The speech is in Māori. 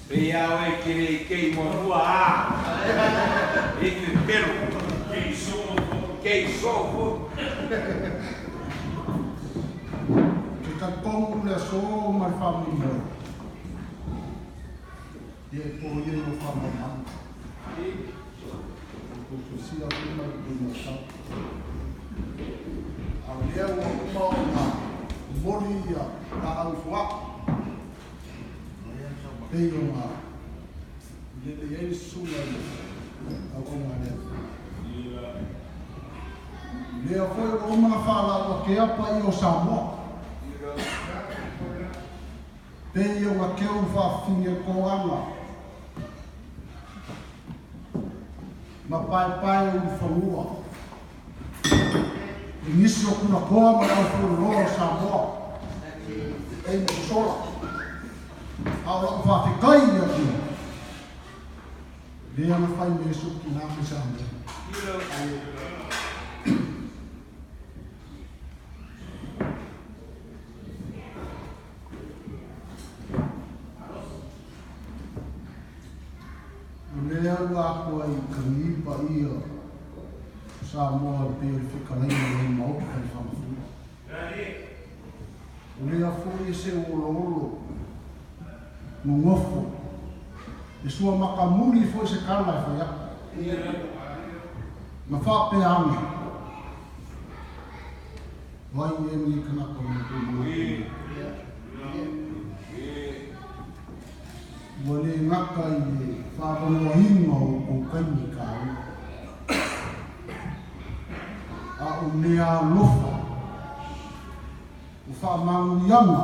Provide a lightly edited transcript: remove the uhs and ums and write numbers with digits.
Pea oe kei morua a. E que pero. Kei sofo. Ke ka kongu le so mai family. Ye po ye no family. Ko sia ko mai ko no sa. A lea o ma na moria na alfa. Peo ma. Le Yesu na. Ako ma le. Lea foi o mana fala o ke apa I o Samoa. Pei o ke o fa finge ko ala. Ma pai o falua. Inisio kuna koa ma au fulu Samoa. Ei mo sola. Au fa te kai aki. Lea na fai me su ki na mi Samoa. Lea ua koa I kanipa ia Samoa pe o whikalaina i mauka I whamafuna. Lea fui se olo no ngofo. E sua makamuri foi se kala I whaia. Ma whape ame. Vai e mi kanaka mo tu Wale ngaka I whāpanoa hinga o kaini kāu. A o mea lofa. O whaamangurianga.